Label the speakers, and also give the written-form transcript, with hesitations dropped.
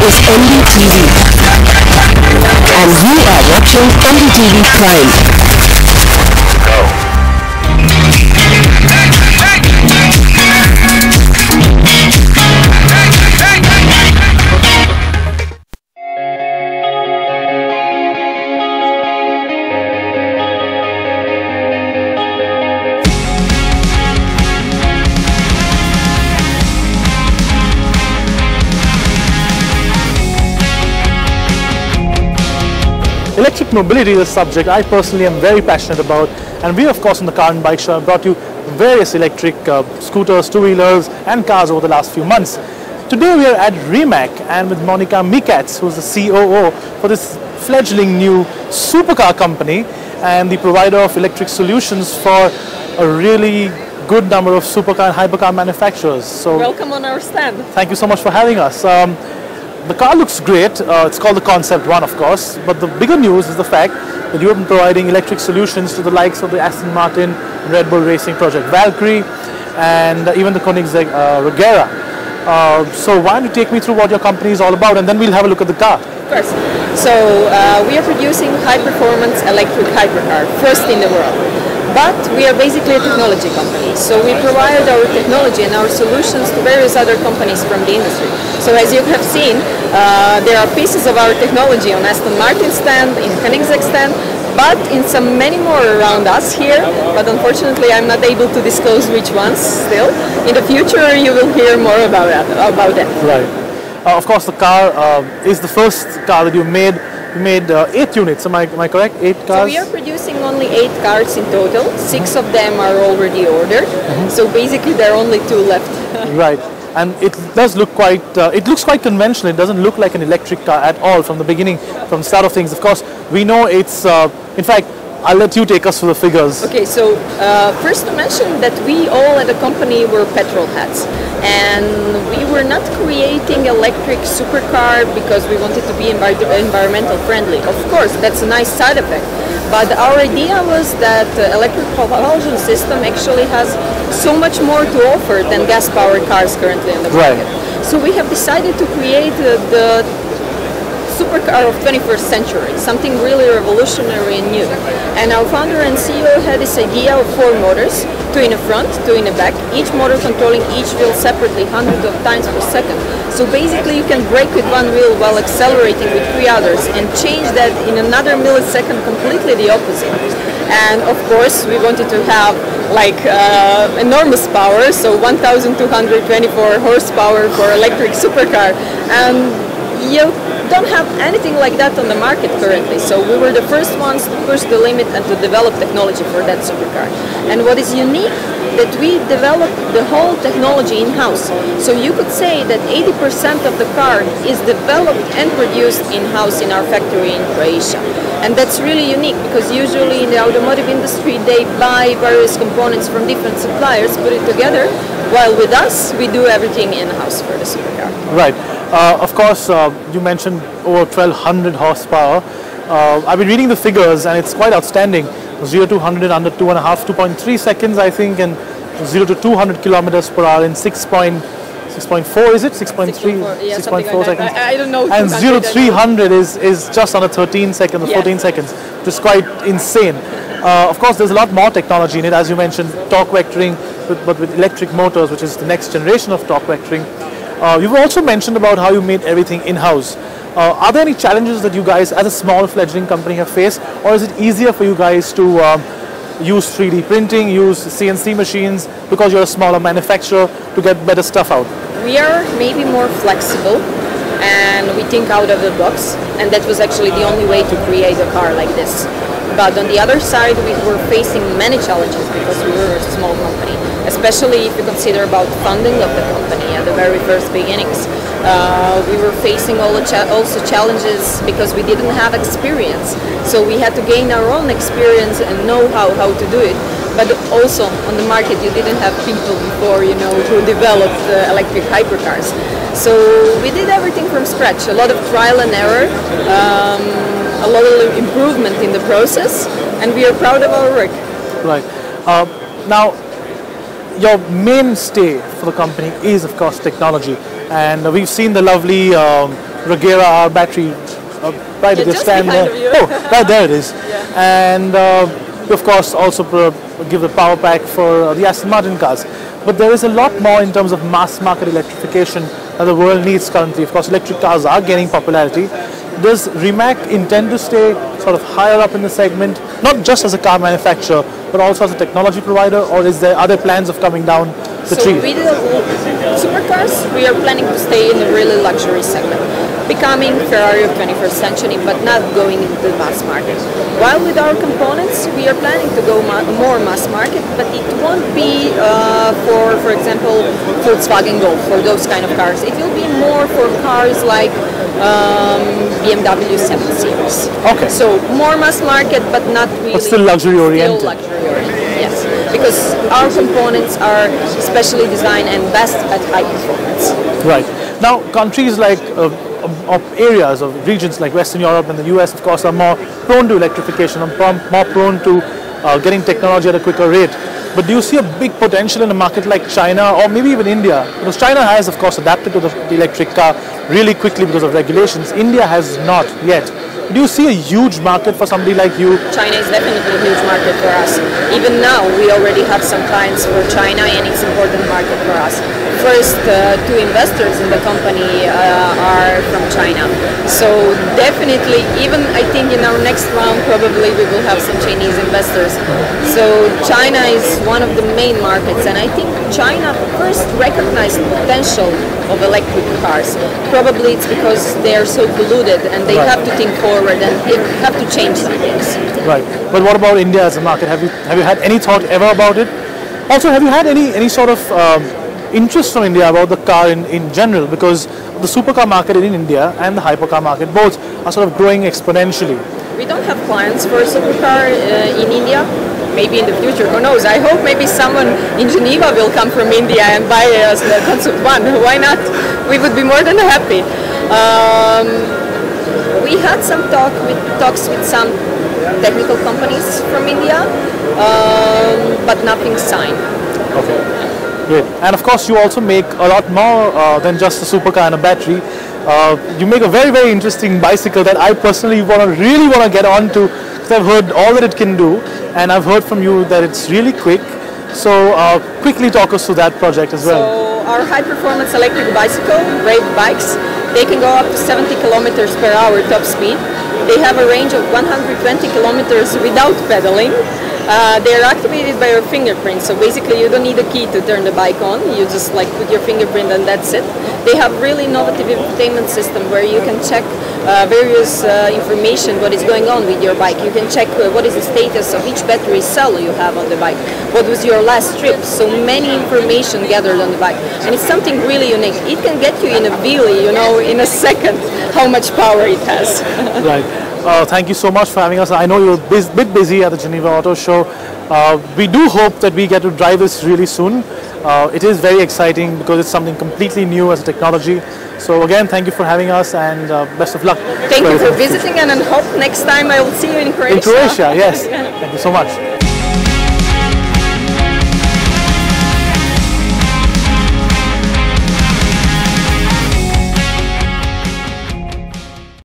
Speaker 1: is NDTV, and you are watching NDTV Prime.
Speaker 2: Electric mobility is a subject I personally am very passionate about, and we of course on the Car and Bike Show have brought you various electric scooters, two-wheelers and cars over the last few months. Today we are at Rimac and with Monika Mikac, who is the COO for this fledgling new supercar company and the provider of electric solutions for a really good number of supercar and hypercar manufacturers. So
Speaker 3: welcome on our stand.
Speaker 2: Thank you so much for having us. The car looks great. It's called the Concept One, of course, but the bigger news is the fact that you have been providing electric solutions to the likes of the Aston Martin, Red Bull Racing Project Valkyrie, and even the Koenigsegg Regera. So why don't you take me through what your company is all about, and then we'll have a look at the car.
Speaker 3: Of course. So we are producing high-performance electric hypercar, first in the world. But we are basically a technology company, so we provide our technology and our solutions to various other companies from the industry. So as you have seen, there are pieces of our technology on Aston Martin stand, in Koenigsegg stand, but in some many more around us here, but unfortunately I'm not able to disclose which ones still. In the future you will hear more about that.
Speaker 2: Right. Of course the car is the first car that you made. You made 8 units, am I correct? 8 cars?
Speaker 3: So we are producing only 8 cars in total. 6 of them are already ordered. So basically there are only 2 left.
Speaker 2: Right. And it does look quite, it looks quite conventional. It doesn't look like an electric car at all from the beginning, from the start of things. Of course, we know it's, in fact, I'll let you take us through the figures.
Speaker 3: Okay, so first to mention that we all at the company were petrol heads, and we were not creating electric supercar because we wanted to be environmental friendly. Of course, that's a nice side effect, but our idea was that electric propulsion system actually has so much more to offer than gas-powered cars currently in the market.
Speaker 2: Right.
Speaker 3: So we have decided to create the supercar of 21st century, something really revolutionary and new. And our founder and CEO had this idea of 4 motors, 2 in the front, 2 in the back, each motor controlling each wheel separately hundreds of times per second. So basically you can brake with 1 wheel while accelerating with 3 others and change that in another millisecond completely the opposite. And of course we wanted to have like enormous power, so 1224 horsepower for electric supercar. And you don't have anything like that on the market currently, so we were the first ones to push the limit and to develop technology for that supercar. And what is unique, that we developed the whole technology in-house. So you could say that 80% of the car is developed and produced in-house in our factory in Croatia. And that's really unique because usually in the automotive industry they buy various components from different suppliers, put it together, while with us we do everything in-house for the supercar.
Speaker 2: Right. Of course, you mentioned over 1200 horsepower. I've been reading the figures and it's quite outstanding. 0 to 100 under 2.3 seconds, I think, and 0 to 200 kilometers per hour in 6.4, is it? 6.3?
Speaker 3: Yeah,
Speaker 2: 6.4
Speaker 3: like
Speaker 2: seconds.
Speaker 3: I don't know.
Speaker 2: And 0 to 300 is just under 13 seconds, or 14 seconds, which is quite insane. Of course, there's a lot more technology in it, as you mentioned, torque vectoring, but with electric motors, which is the next generation of torque vectoring. You've also mentioned about how you made everything in-house. Are there any challenges that you guys as a small fledgling company have faced, or is it easier for you guys to use 3D printing, use CNC machines because you're a smaller manufacturer to get better stuff out?
Speaker 3: We are maybe more flexible and we think out of the box, and that was actually the only way to create a car like this. But on the other side we were facing many challenges because we were a small company, especially if you consider about funding of the company at the very first beginnings. We were facing also challenges because we didn't have experience. So we had to gain our own experience and know how to do it. But also on the market you didn't have people before, you know, who developed electric hypercars. So we did everything from scratch, a lot of trial and error, a lot of improvement in the process, and we are proud of our work.
Speaker 2: Right. Now, your mainstay for the company is, of course, technology. And we've seen the lovely Regera R battery right at this stand there. Oh, right there it is. And of course also give the power pack for the Aston Martin cars. But there is a lot more in terms of mass market electrification that the world needs currently. Of course, electric cars are gaining popularity. Does Rimac intend to stay sort of higher up in the segment, not just as a car manufacturer, but also as a technology provider, or is there other plans of coming down the tree?
Speaker 3: So with the supercars, we are planning to stay in the really luxury segment, becoming Ferrari of 21st century, but not going into the mass market. While with our components, we are planning to go more mass market, but it won't be for example, Volkswagen Golf, for those kind of cars. It will be more for cars like BMW 7 Series.
Speaker 2: Okay.
Speaker 3: So more mass market, but not really.
Speaker 2: But still luxury oriented.
Speaker 3: Still luxury oriented, yes. Because our components are specially designed and best at high performance.
Speaker 2: Right. Now, countries like areas of regions like Western Europe and the US, of course, are more prone to electrification and more prone to getting technology at a quicker rate. But do you see a big potential in a market like China or maybe even India? Because China has, of course, adapted to the electric car really quickly because of regulations. India has not yet. Do you see a huge market for somebody like you?
Speaker 3: China is definitely a huge market for us. Even now, we already have some clients for China, and it's an important market for us. First, two investors in the company are from China. So definitely, even I think in our next round, probably we will have some Chinese investors. So China is one of the main markets, and I think China first recognized the potential of electric cars. Probably it's because they are so polluted, and they have to think forward and they have to change some things.
Speaker 2: Right. But what about India as a market? Have you had any thought ever about it? Also, have you had any sort of interest from India about the car in general? Because the supercar market in India and the hypercar market both are sort of growing exponentially.
Speaker 3: We don't have plans for a supercar in India. Maybe in the future, who knows? I hope maybe someone in Geneva will come from India and buy us the Concept 1. Why not? We would be more than happy. We had some talks with some technical companies from India, but nothing signed.
Speaker 2: Okay, great. And of course, you also make a lot more than just a supercar and a battery. You make a very, very interesting bicycle that I personally really want to get onto, because I've heard all that it can do, and I've heard from you that it's really quick. So quickly talk us through that project as well.
Speaker 3: So our high-performance electric bicycle, brake bikes, they can go up to 70 kilometers per hour top speed. They have a range of 120 kilometers without pedaling. They are activated by your fingerprint, so basically you don't need a key to turn the bike on. You just like put your fingerprint and that's it. They have really innovative infotainment system where you can check various information what is going on with your bike. You can check what is the status of each battery cell you have on the bike. What was your last trip? So many information gathered on the bike, and it's something really unique. It can get you in a wheelie, you know, in a second, how much power it has.
Speaker 2: Right. Thank you so much for having us. I know you're a bit busy at the Geneva Auto Show. We do hope that we get to drive this really soon. It is very exciting because it's something completely new as a technology. So again, thank you for having us, and best of luck.
Speaker 3: Thank you for visiting, and I hope next time I will see you in Croatia.
Speaker 2: In Croatia, yes. Thank you so much.